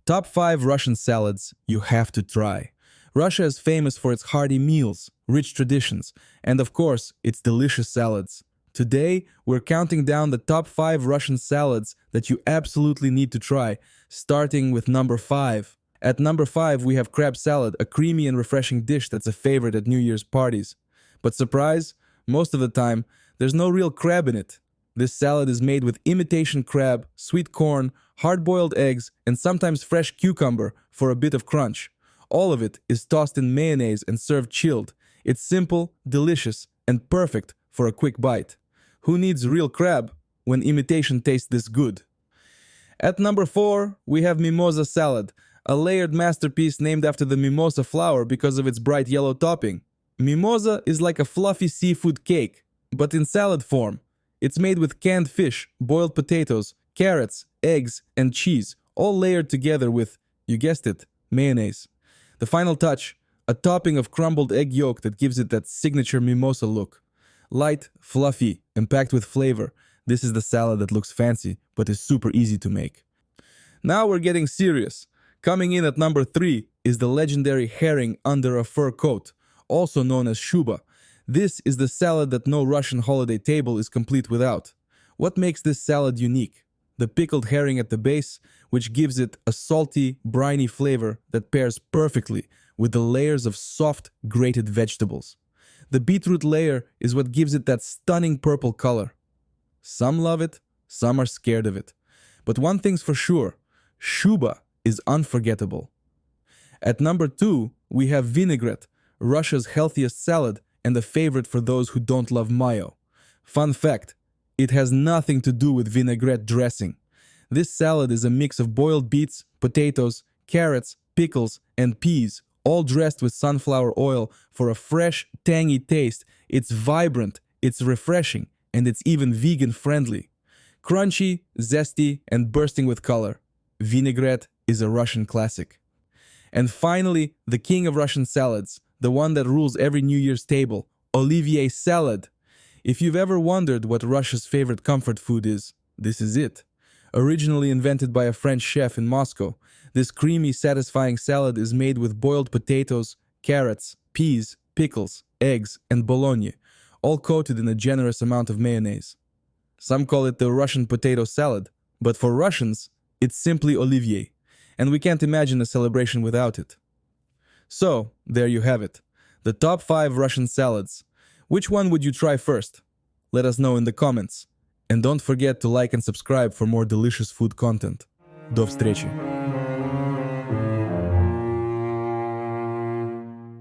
Top 5 Russian salads you have to try. Russia is famous for its hearty meals, rich traditions, and of course, its delicious salads. Today, we're counting down the top 5 Russian salads that you absolutely need to try, starting with number 5. At number 5, we have crab salad, a creamy and refreshing dish that's a favorite at New Year's parties. But surprise, most of the time, there's no real crab in it. This salad is made with imitation crab, sweet corn, hard-boiled eggs, and sometimes fresh cucumber for a bit of crunch. All of it is tossed in mayonnaise and served chilled. It's simple, delicious, and perfect for a quick bite. Who needs real crab when imitation tastes this good? At number 4, we have Mimosa Salad, a layered masterpiece named after the mimosa flower because of its bright yellow topping. Mimosa is like a fluffy seafood cake, but in salad form. It's made with canned fish, boiled potatoes, carrots, eggs, and cheese, all layered together with, you guessed it, mayonnaise. The final touch, a topping of crumbled egg yolk that gives it that signature mimosa look. Light, fluffy, and packed with flavor, this is the salad that looks fancy, but is super easy to make. Now we're getting serious. Coming in at number 3 is the legendary herring under a fur coat, also known as Shuba. This is the salad that no Russian holiday table is complete without. What makes this salad unique? The pickled herring at the base, which gives it a salty, briny flavor that pairs perfectly with the layers of soft, grated vegetables. The beetroot layer is what gives it that stunning purple color. Some love it, some are scared of it. But one thing's for sure, Shuba is unforgettable. At number 2, we have Vinegret, Russia's healthiest salad and a favorite for those who don't love mayo. Fun fact, it has nothing to do with vinaigrette dressing. This salad is a mix of boiled beets, potatoes, carrots, pickles, and peas, all dressed with sunflower oil for a fresh, tangy taste. It's vibrant, it's refreshing, and it's even vegan-friendly. Crunchy, zesty, and bursting with color. Vinaigrette is a Russian classic. And finally, the king of Russian salads, the one that rules every New Year's table, Olivier Salad. If you've ever wondered what Russia's favorite comfort food is, this is it. Originally invented by a French chef in Moscow, this creamy, satisfying salad is made with boiled potatoes, carrots, peas, pickles, eggs, and bologna, all coated in a generous amount of mayonnaise. Some call it the Russian potato salad, but for Russians, it's simply Olivier, and we can't imagine a celebration without it. So, there you have it. The top 5 Russian salads. Which one would you try first? Let us know in the comments. And don't forget to like and subscribe for more delicious food content. До встречи!